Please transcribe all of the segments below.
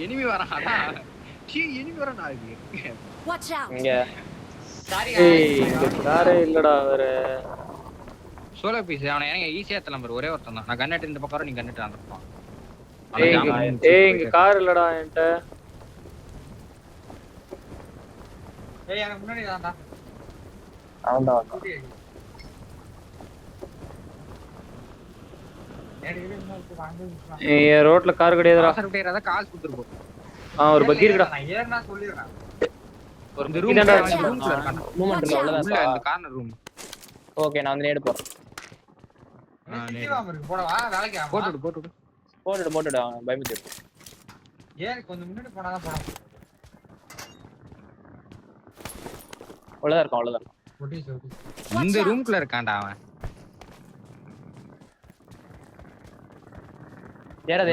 Enemy வரானா enemy வரானா இது Watch out. இங்க சாரி இந்த காரே இல்லடா வேற. சோலோ பீஸ் அவனை ஏங்க ஈஸியா தரலாம் பாரு ஒரே ஒருத்தன் தான். நான் கன்னட் இந்த பக்கம் நீ கன்னட் அந்த பக்கம். இங்க கார் இல்லடா என்கிட்ட. எனக்கு முன்னாடி தான்டா. அவன்தான் ரோட்ல கார் கிடையாதுடா. கால் குடுத்துரு போ. ஒரு பக்கி இருக்குடா. நான் ஏறனா சொல்லிறேன். ஒரு இந்த ரூம் தான்டா ரூம்ல இருக்கான். மூவ்மெண்ட் உள்ள அவ்வளவுதான். இந்த கார்னர் ரூம். ஓகே நான் வந்து நேடு போறேன். போடவா வேலைக்கு போட்டுடு. போட்டுடு அவன் பயமிச்சு. ஏன் கொஞ்சம் முன்னாடி போனாதான் போலாம். அவ்வளவுதான். இந்த ரூம்க்குள்ள இருக்கான்டா அவன். ஏறல.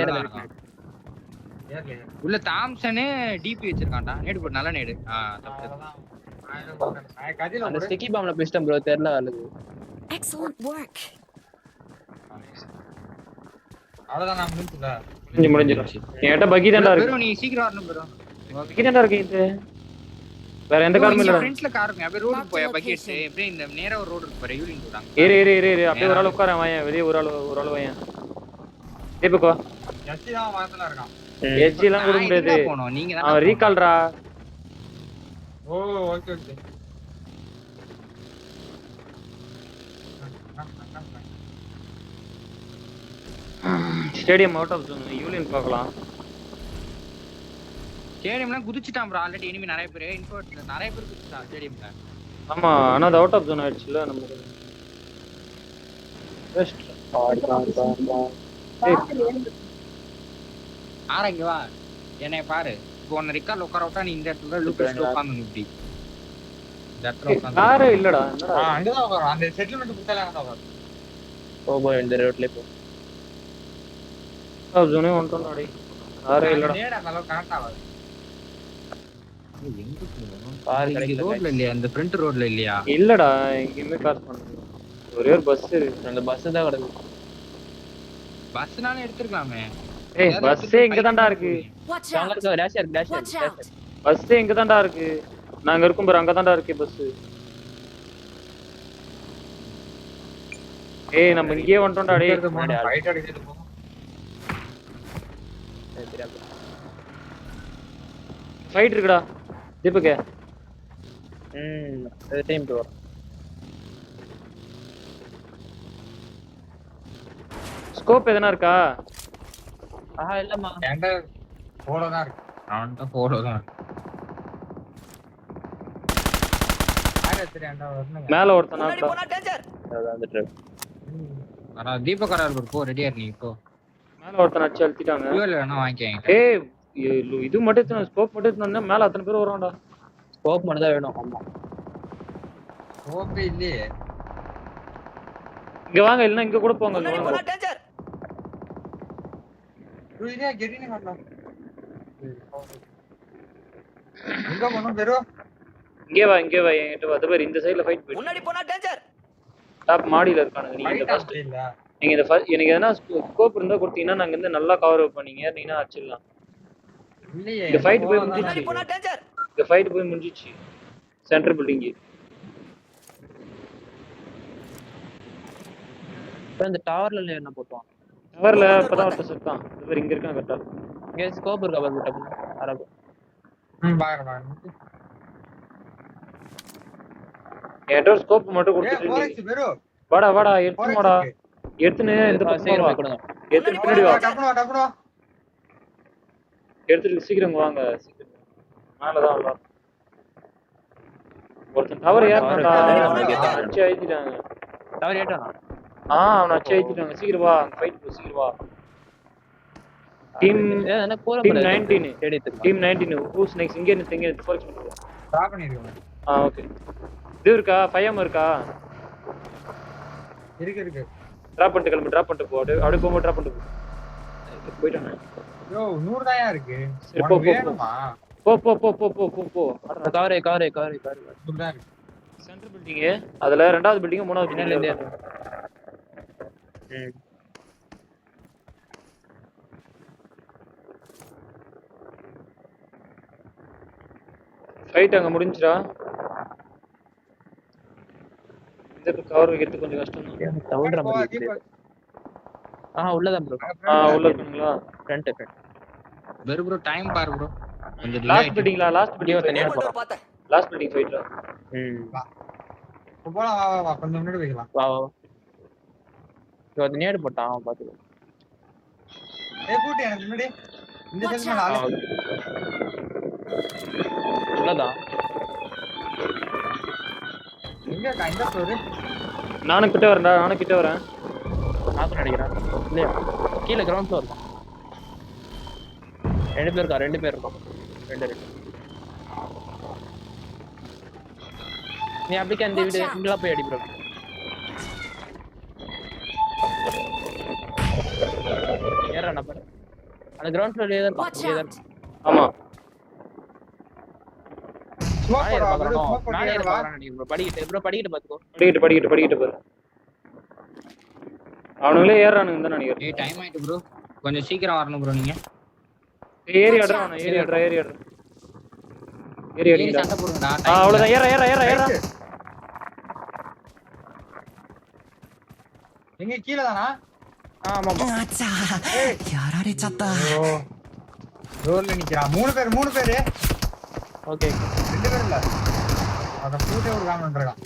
உள்ள தாம்சனே டிபி வச்சிருக்கான்டா. நேடு போடு நல்ல நேடு. அந்த ஸ்டிக்கி பாம்ல பிஸ்டம் ப்ரோ தெரியல வருது. Excellent work. அவ்வளவுதான் நான் முடிஞ்சல. முடிஞ்சிருச்சு. என்கிட்ட பக்கி தான்டா இருக்கு. நீ சீக்கிரம் வரணும் ப்ரோ. பக்கி தான்டா இருக்கு இது. வேற எந்த காரும் இல்லடா. ஃப்ரண்ட்ல கார் இருக்கு. அப்படியே ரோட் போய் பக்கி எடுத்து அப்படியே இந்த நேரா ஒரு ரோட் இருக்கு பாரு யூலின் போறாங்க. ஏறு அப்படியே ஒரு ஆள் உட்கார வாயேன். வெளிய ஒரு ஆள் வாயேன். தீபக்கோ. எச்சி தான் வாசல்ல இருக்கான். எச்சி எல்லாம் கொடுக்க முடியாது. நீங்க தான் அவன் ரீகால்ரா. Oh okay. Stadium out of zone யூலியன் பார்க்கலாம். ஸ்டேடியம்லாம் குதிச்சிட்டான் ப்ரோ. ஆல்ரெடி எனிமி நிறைய பேர் இன்ஃபோர்ட்ல நிறைய பேர் குதிச்சிட்டான் ஸ்டேடியம்ல. ஆமா ஆனா அது அவுட் ஆஃப் ஜோன் ஆயிடுச்சுல நமக்கு. பெஸ்ட் ஆரங்க வா. என்னைய பாரு. இப்போ ஒன்னு ரிக்கார்ட்ல உட்கார விட்டா நீ இந்த இடத்துல லூப்ல உட்கார்ந்து இப்படி. இந்த இடத்துல உட்கார்ந்து. காரே இல்லடா. என்னடா? அங்க தான் உட்கார. அந்த செட்டில்மென்ட் புத்தல அங்க தான் உட்கார. போ இந்த ரோட்ல போ. ஆஃப் ஜோனே வந்துட்டோம் டேய். காரே இல்லடா. நேடா நல்லா கனெக்ட் ஆகாது. எங்க கார் கிடைக்கல. ரோட்ல இல்லையா? அந்த ஃப்ரண்ட் ரோட்ல இல்லையா? இல்லடா எங்கயுமே கார் பண்ணல. ஒரே ஒரு பஸ் இருக்கு. அந்த பஸ் தான் கிடக்கு. பஸ்னால எடுத்துக்கலாமே. பஸ்ஸே இங்க தான்டா இருக்கு. Watch அங்க out. இருக்க டேஷர் Watch out. பஸ்ஸே இங்க தான்டா இருக்கு. நாங்க இருக்கும் பாரு அங்க தான்டா இருக்கு பஸ். நம்ம இங்கேயே வந்துட்டோம்டா டேய். ஃபைட் அடிச்சிட்டு போ. ஃபைட் இருக்குடா. தீபக். Time bro. ஸ்கோப் எதனா இருக்கா? இல்லம்மா. என்கிட்ட போலோ தான் இருக்கு. அவன்கிட்ட போலோ தான் இருக்கு. மேல ஒருத்தனா அந்த ட்ரிப். அட தீபக் வரார் போ ரெடியா நீ இப்போ. மேல ஒருத்தன அடிச்சு அழுத்திட்டாங்க. ஃபியூல் வேணா வாங்கிக்கங்க. இது மட்டும் எடுத்து ஸ்கோப் மட்டும் எடுத்து மேல அத்தனை பேர் வரான்டா. ஸ்கோப் மட்டும் தான் வேணும். ஆமா. ஸ்கோப் இல்லையே. இங்க வாங்க இல்லனா இங்க கூட போங்க. இங்க வாங்க. ருயியா கெட்டினே வரலாம். எங்க போறோம் பெரு? இங்க வா என்கிட்ட வா. அது பாரு இந்த சைடுல ஃபைட் போயிடு. முன்னாடி போனா டேஞ்சர். டாப் மாடியில இருக்கானுங்க. நீங்க இந்த ஃபர்ஸ்ட் இல்ல. நீங்க இந்த எனக்கு எதனா ஸ்கோப் இருந்தா கொடுத்தீங்கன்னா நாங்க வந்து நல்லா கவர் அப் பண்ணீங்க. நீங்க அடிச்சிடலாம். இல்லையே. இந்த ஃபைட் போய் முடிஞ்சிச்சு. போனா டேஞ்சர். இந்த ஃபைட் போய் முடிஞ்சிச்சு. Centre building. இப்போ இந்த டவர்ல என்ன போடுவான்? டவர்ல அப்பதான் ஒருத்தர் இருக்கான். இது இங்க இருக்கான் கரெக்ட்டா. இங்க ஸ்கோப் இருக்கா பாரு டப்பு. அரபு. பாருங்க. என்கிட்ட ஒரு ஸ்கோப் மட்டும் கொடுத்துட்டு. வாடா எடுத்து வாடா. எடுத்துனே இந்த பக்கம் வா. எடுத்து பின்னாடி வா. டப்புடா. எடுத்துட்டு சீக்கிரம் வாங்க. சீக்கிரம். மேல தான் வரலாம். ஒருத்தன் டவர் ஏறணும்டா. அடிச்சு ஏத்திட்டாங்க. டவர் ஏட்டானா? அவன அடிச்சு ஏத்திட்டாங்க. சீக்கிரம் வா. ஃபைட் போ சீக்கிரம் வா. டீம் 19. டீம் 19. ஹூஸ் நெக்ஸ்ட் இங்க இருந்து ஃபோர்ஸ் பண்ணுங்க. டிராப் பண்ணிருக்கேன். ஓகே. இது இருக்கா? 5M இருக்கா? இருக்கு. டிராப் பண்ணிட்டு போ. அப்படியே போங்க டிராப் பண்ணிட்டு போ. போய்ட்டானே. யோ 100 தான்யா இருக்கு. சரி போ. கவரே. Center building. அதுல ரெண்டாவது பில்டிங் மூணாவது பில்டிங்ல இருக்கு. ஃபைட் அங்க முடிஞ்சுடா. இந்த கவர் வைக்கிறது கொஞ்சம் கஷ்டம் தான். தவுடுற மாதிரி இருக்கு. உள்ளதான் ப்ரோ. உள்ள இருக்குங்களா? ஃப்ரண்ட். ப்ரோ டைம் பாரு ப்ரோ. கொஞ்சம் லாஸ்ட் பில்டிங்ல லாஸ்ட் பில்டிங் தனியா போறோம். லாஸ்ட் பில்டிங் ஃபைட்ல. போலாம் வா கொஞ்சம் முன்னாடி வைக்கலாம். வா. இவன் நேடு போட்டான் பாத்துக்கோ. கூட்டி எனக்கு முன்னாடி இந்த சைடுல ஆளு. உள்ளதான். எங்க இந்த ஃப்ளோர்? நானும் கிட்ட வரேன். நான் நினைக்கிறேன். இல்லையா? கீழ கிரவுண்ட் ஃப்ளோர். ரெண்டு பேர் இருக்கோம். ரெண்டு. நீ அப்படியே அந்த வீடு இங்கல போய் அடி ப்ரோ. ஏறா நம்பர். அந்த கிரவுண்ட் ஃப்ளோர்ல தான் பாக்க. ஆமா. ஸ்மோக் போடுறா நானே பாக்குறேன் நீ ப்ரோ படிக்கிட்டு பாத்துக்கோ. படிக்கிட்டு பாரு. அவனுங்களே ஏறானுங்க தான் நினைக்கிறேன். ஏய் டைம் ஆயிட்டு ப்ரோ. கொஞ்சம் சீக்கிரம் வரணும் ப்ரோ நீங்க. ஏறி ஆடுறா. சண்டை போடுங்கடா. அவ்வளவுதான். ஏறா. எங்க கீழ தானா? ஆமா. யாராரேச்சட்டா. ரோல்ல நிக்கறான். மூணு பேர். ஓகே. ரெண்டு பேர் இல்ல. அத பூட்டே ஒரு காமன் இருக்கான்.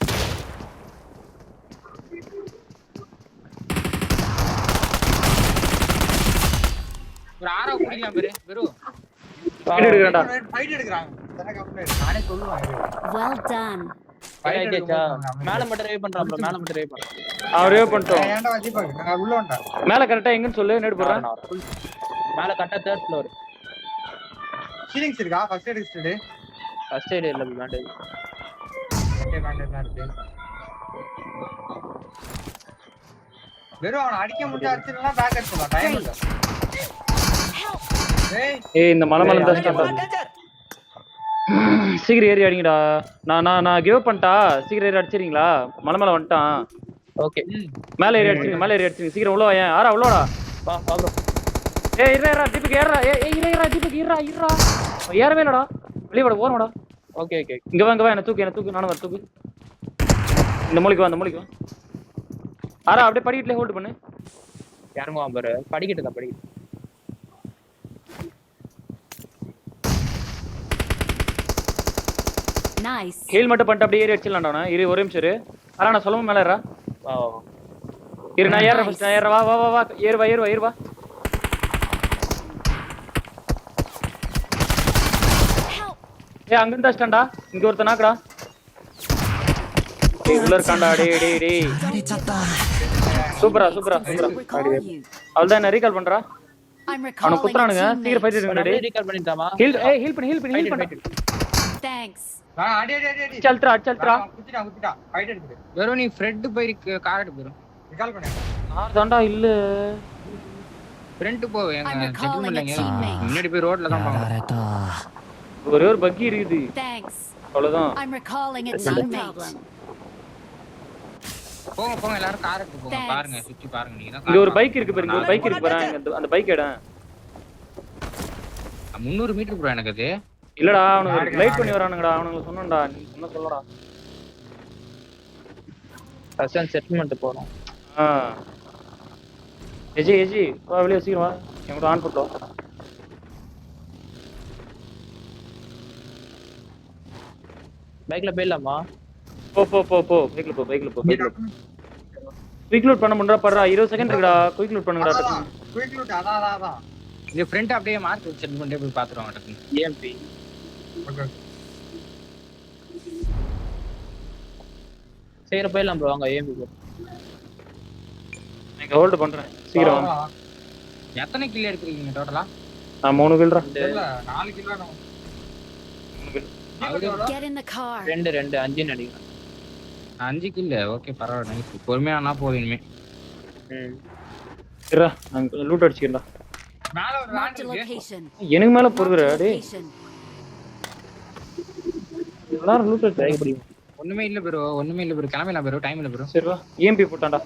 ஒரு ஆரோ குடிக்கலாம் ப்ரோ. ஃபைட் எடுக்கறாங்க. நானே சொல்லுவேன். Well done. மேல மட்டும் ரைவ் பண்றான் ப்ரோ. அவரே பண்ணிட்டோம். ஏன்டா வச்சிப்பா. நான் உள்ள வந்துட்டேன். மேல கரெக்ட்டா எங்கன்னு சொல்லு. நேடு போறேன். மேல கரெக்ட்டா 3rd ஃப்ளோர். சீலிங்ஸ் இருக்கா? First eight study. First eight இல்ல வேண்டாம். ஓகே வேண்டாம் இருக்கு. வெறும் அவன அடிக்க முடிஞ்ச அடிச்சனா பேக் அடிச்சு போலாம். டைம் இல்ல. ஏய் இந்த மலை தான் ஸ்டார்ட். சீக்கிரம் ஏறி அடிங்கடா. நான் கிவ் பண்ணிட்டா. சீக்கிரம் ஏறி அடிச்சிரீங்களா? மலை வந்துட்டான். ஓகே. மேலே ஏறி அடிச்சிருங்க. சீக்கிரம் உள்ள வாயேன். ஆறா உள்ளடா. வா ப்ரோ. ஏய் இருடா தீபக் ஏறா. தீபக் இருடா. ஏறவே இல்லடா. வெளிய வட போறடா. ஓகே. இங்க வா என்ன தூக்கு நானும் வர தூக்கு. இந்த மூலைக்கு வா. ஆறா அப்படியே படிக்கட்டல ஹோல்ட் பண்ணு. யாருங்க பாரு. படிக்கிட்டு. Nice. ஹீல் மட்டும் பண்ணிட்டு அப்படியே ஏறி அடிச்சிடலாம்டா. இரு ஒரு நிமிஷம் இரு. ஆனா நான் சொல்லவும் மேல ஏறா. இரு நான் ஏறறேன் ஃபர்ஸ்ட். நான் ஏறறேன். வா. ஏறு வா. ஏய் அங்க இருந்தா ஸ்டாண்டா. இங்க ஒருத்த நாக்குடா. ஏய் உள்ள இருக்கான்டா. டேய். சூப்பரா. Recall you. அவள்தான் என்ன ரீகால் பண்றா. I'm அவன recalling a குத்துறானுங்க. சீக்கிரம் teammate. ஃபைட் எடுங்க டேய். ரீகால் பண்ணிட்டாமா? ஹீல் பண்ணு. Thanks. அடி. சல்ட்ரா. குத்திட்டா. ஃபைட் எடுக்குது. வெறும் நீ ஃப்ரெட் போய் கார் எடு ப்ரோ. ரிகால் பண்ணு. தாண்டா இல்ல. ஃப்ரெண்ட் போ. எங்க I'm recalling a செட்டில்மென்ட்ல teammate. முன்னாடி போய் ரோட்ல தான் பாங்க. ஒரே ஒரு பக்கி இருக்குது. Thanks. அவ்வளவுதான். I'm recalling a teammate. போங்க எல்லாரும் கார் எடுத்து போங்க. பாருங்க சுத்தி பாருங்க. நீங்க தான் இங்க ஒரு பைக் இருக்கு பாருங்க. அந்த பைக் எட 300 மீட்டர் ப்ரோ எனக்கு அது. இல்லடா அவனுக்கு லைட் பண்ணி வரானுங்கடா. அவனுக்கு சொன்னடா. நீ சொன்ன சொல்லடா. ஃபர்ஸ்ட் செட்டில்மென்ட் போறோம். எஜி வா வெளிய சீக்கிரம் வா. எங்கட ஆன் பண்ணு. பைக்ல போயிடலாமா? போ. பைக்ல போ. குயிக் லூட் பண்ண முடியற படுறா. 20 செகண்ட் இருக்குடா. குயிக் லூட் பண்ணுங்கடா. குயிக் லூட் அதான். இந்த ஃப்ரெண்ட் அப்படியே மார்க் செட் பண்ணிட்டே போய் பாத்துறோம் டக்கு. EMP. ஓகே. சீக்கிரம் போயிடலாம் ப்ரோ. வாங்க EMP போ. நான் ஹோல்ட் பண்றேன். சீக்கிரம் வா. எத்தனை கில் எடுத்துறீங்க டோட்டலா? நான் 3 கில்றா. இல்ல 4 கிலோ நான் 3 kill. Get in the car. 2 5 நினைக்கிறேன். 5 கில். ஓகே பரவாயில்லை. நைஸ். பொறுமையா ஆனா போதுமே. இருடா நான் லூட் அடிச்சிரடா. மேல ஒரு Marked வேன் a இருக்கு. location. எனக்கு மேல போறடா டேய். Location. எல்லாரும் லூட் அடிச்சு எப்படி? ஒண்ணுமே இல்ல ப்ரோ. கிளம்பலாம் ப்ரோ. டைம் இல்ல ப்ரோ. சரி வா. EMP போட்டான்டா.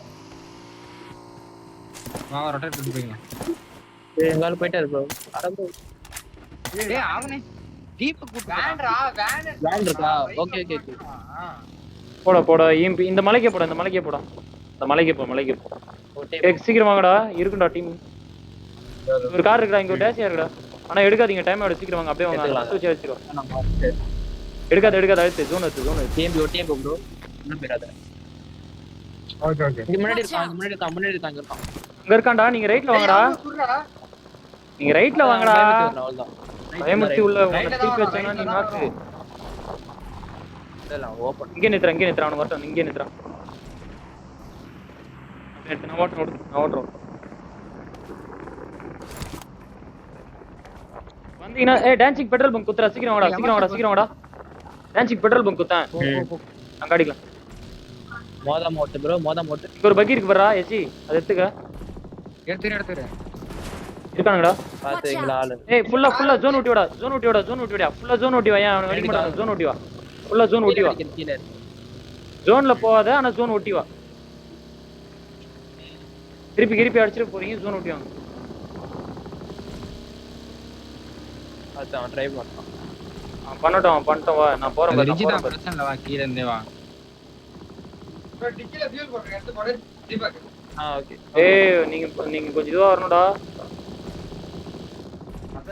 வா ரொட்டேட் பண்ணி போங்க. எங்கால போயிட்டாரு ப்ரோ. அட ப்ரோ. டேய் அவனே டீப் கூட்டு வேன்டா வேன் வேன் இருக்கா ஓகே ஓகே ஓகே போட EMP இந்த மலைக்கு போட இந்த மலைக்கு போ சீக்கிரம் வாங்கடா இருக்குடா டீம் ஒரு கார் இருக்குடா இங்க ஒரு டேஷ் இருக்குடா ஆனா எடுக்காதீங்க டைம் ஆயிடு சீக்கிரம் வாங்க அப்படியே வாங்க வச்சு வச்சிரோ எடுக்காத அடுத்து ஜோன் டிஎம்பி ப்ரோ இன்னும் பேராத ஓகே ஓகே இங்க முன்னாடி இருக்காங்க இங்க இருக்கான்டா நீங்க ரைட்ல வாங்கடா நீங்க ரைட்ல வாங்கடா அவ்வளவுதான் பயமுத்தி உள்ள டீப் வச்சேனா நீ நாக்கு இதெல்லாம் ஓபன் இங்க நித்றான் அவன் வரட்டும் இங்க நித்றான் நான் வாட்டர் வந்தீங்கன்னா டான்சிங் பெட்ரோல் பங்க் குத்துறா சீக்கிரம் வாடா டான்சிங் பெட்ரோல் பங்க் குத்தான் அங்க அடிக்கலாம் மோதா மோட்டு இங்க ஒரு பக்கி இருக்கு பாரா ஏசி அது எடுத்துக்க எடுத்துறேன் இருக்கானுங்கடா பாத்தீங்களா ஆளு ஃபுல்லா ஜோன் ஊட்டி வாடா ஃபுல்லா ஜோன் ஊட்டி வா அவன் வெடி மாட்டான் ஜோன் ஊட்டி வா ஃபுல்லா ஜோன் ஊட்டி வா கீழ ஜோன்ல போகாத ஆனா ஜோன் ஊட்டி வா திருப்பி அடிச்சிட்டு போறீங்க ஜோன் ஊட்டி வாங்க அதான் ட்ரை பண்ணலாம் பண்ணட்டும் வா நான் போறேன் ரிஜி தான் பிரச்சனை இல்ல வா கீழ இருந்தே வா டிக்கில ஃபியூல் போடுங்க எடுத்து போடு தீபக் ஓகே நீங்க கொஞ்சம் இதுவா வரணும்டா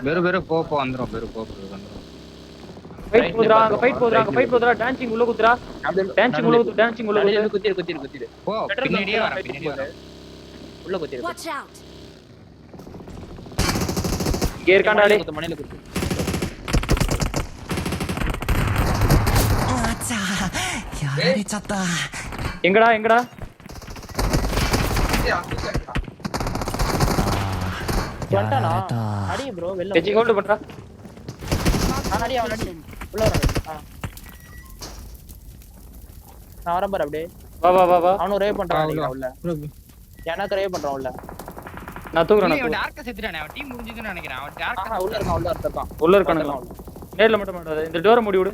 வெறு போ வந்துரும் வந்துரும் ஃபைட் போடுறா டான்சிங் உள்ள குத்துறா டான்சிங் உள்ள குத்திரு போ பின்னாடியே வர உள்ள குத்திரு Watch out. இங்க இருக்கான்டா டேய் மணில குத்து எங்கடா வந்துட்டானா அடி ப்ரோ வெல்ல வெச்சி ஹோல்ட் பண்றா அடி உள்ள வர நான் வரேன் பாரு அப்படியே வா அவனும் ரேவ் பண்றான் உள்ள எனக்கு ரேவ் பண்றான் உள்ள நான் தூக்குறேன் டார்க்க செத்துறானே அவன் டீம் முடிஞ்சதுன்னு நினைக்கிறேன் அவன் டார்க்க உள்ள இருக்கானுங்க நேர்ல மட்டும் மாட்டாத இந்த டோரை மூடி விடு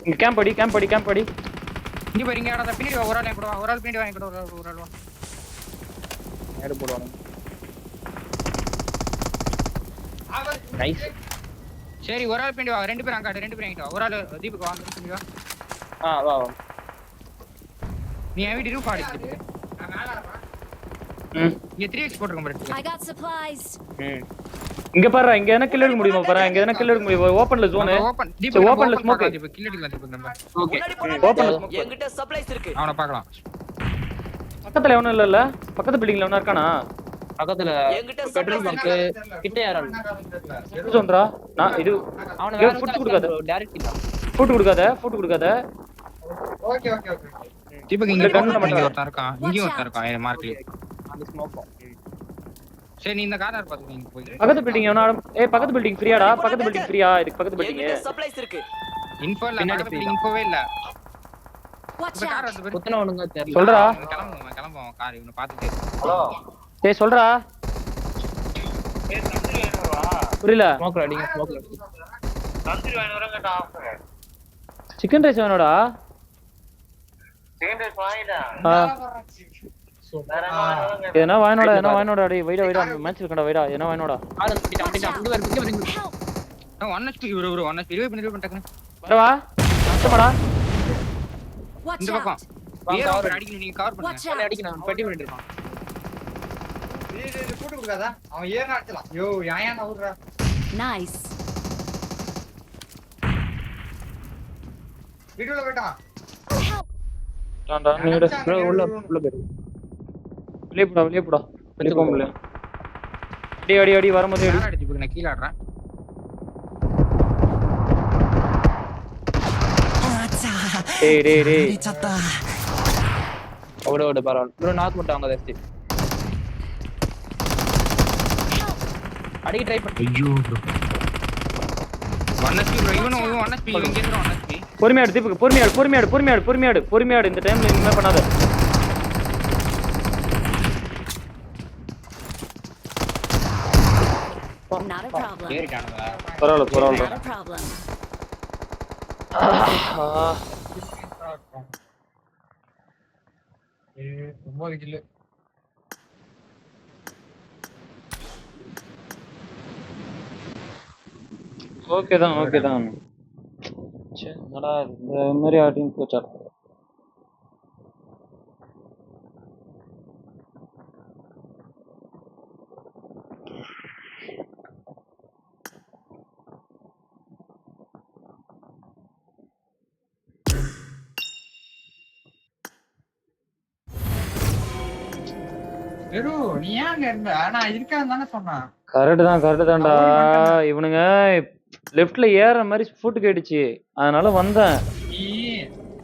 இங்க கேம்ப் அடி இங்க பாருங்க யாரா பின்னாடி வா ஒரு ஆள் கூட வா ஒரு ஆள் பின்னாடி வா கூட ஒரு ஆள் வா நேடு போடுவானே நைஸ் சரி ஒரு ஆள் பின்னாடி வா ரெண்டு பேர் அங்க ரெண்டு பேர் என்கிட்ட வா ஒரு ஆள் தீபக் வா பின்னாடி வா வா நீ வீடியோ ரூஃப் ஆடிட்டு இங்க 3x போட்டுங்க பாரு I got supplies. இங்க பாரு இங்க என்ன கில் எடுக்க முடியுமா பாரு இங்க என்ன கில் எடுக்க முடியும் ஓபன்ல ஜோன் ஓபன்ல ஸ்மோக் இப்ப கில் எடுக்கலாம் தீபக் நம்ம ஓகே ஓபன்ல ஸ்மோக் என்கிட்ட சப்ளைஸ் இருக்கு அவன பார்க்கலாம் பக்கத்துல எவனும் இல்ல பக்கத்து பில்டிங்ல எவனா இருக்கானா பக்கத்துல என்கிட்ட பெட்ரோல் பங்க் கிட்ட யாரா ஜோன்ரா நான் இது அவன வேற ஃபுட் கொடுக்காத டைரக்ட் இல்ல ஃபுட் கொடுக்காத ஓகே தீபக் இங்க கண்ணு மட்டும் ஒருத்தன் இருக்கான் இங்க ஒருத்தன் இருக்கான் என் மார்க்ல அந்த ஸ்மோக் சரி நீ இந்த கார்னர் பாத்துக்க நீங்க போய் பக்கத்து பில்டிங் எவனா பக்கத்து பில்டிங் ஃப்ரீயாடா பக்கத்து பில்டிங் ஃப்ரீயா இதுக்கு பக்கத்து பில்டிங் என்கிட்ட சப்ளைஸ் இருக்கு இன்ஃபோ இல்ல பின்னாடி இன்ஃபோவே இல்ல Watch இந்த கார் out. வந்து குத்துனவனுங்க தெரியல சொல்றா கிளம்புவோம் கார் இவனை பாத்துட்டு ஹலோ டேய் சொல்றா புரியல ஸ்மோக் அடிங்க ஸ்மோக் அடி தந்திரி வாங்க வரங்கடா ஆஃபர் சிக்கன் ரைஸ் வேணும்டா சிக்கன் ரைஸ் வாங்கிடா என்ன வாயனோட டேய் வைடா மேட்ச் இருக்கடா வைடா என்ன வாயனோட ஆளு பிடிடா இங்க வரீங்க Help. 1 HP இவரு 1 HP ரிவைவ் பண்ணிட்டேன் வரவா அச்சமாடா Watch இந்த பக்கம் out. ஏர் கவர் அடிக்கணும் நீங்க கவர் Watch பண்ணுங்க out. அடிக்கணும் பெட்டி பண்ணிட்டு இருக்கான் இது போட்டு கொடுக்காதா அவன் ஏறன அடிச்சலாம் யோ யாயா நவுறா Nice. வீடியோல போய்ட்டான் Help. டாண்டா நீட ப்ரோ உள்ள போயிரு வெளிய போடா வெளிய போக முடியல அடி வரும்போது யார அடிச்சு போய் நான் கீழ ஆடுறேன் டேய் ஓட பரவாயில்ல ப்ரோ நாக் பண்ணிட்டாங்க தஸ்தி அடிக்க ட்ரை பண்ணு ஐயோ ப்ரோ 1 HP ப்ரோ இவனும் 1 HP இங்க இருந்து 1 HP பொறுமையாடு தீபக் பொறுமையாடு இந்த டைம்ல இனிமே பண்ணாத Not a problem. ஏறிட்டானுங்க பரவாயில்ல Not a problem. 9 கில்லு. ஓகே தான் ஓகே தான். சரி என்னடா இந்த மாதிரி ஆட்டின்னு போச்சா. வெறு நீ ஏன் அங்க இருந்த? நான் இருக்கான்னு தானே சொன்னேன். கரெக்டு தான்டா. இவனுங்க லெஃப்ட்ல ஏற மாதிரி ஃபுட் கேட்டுச்சு, அதனால வந்தேன்.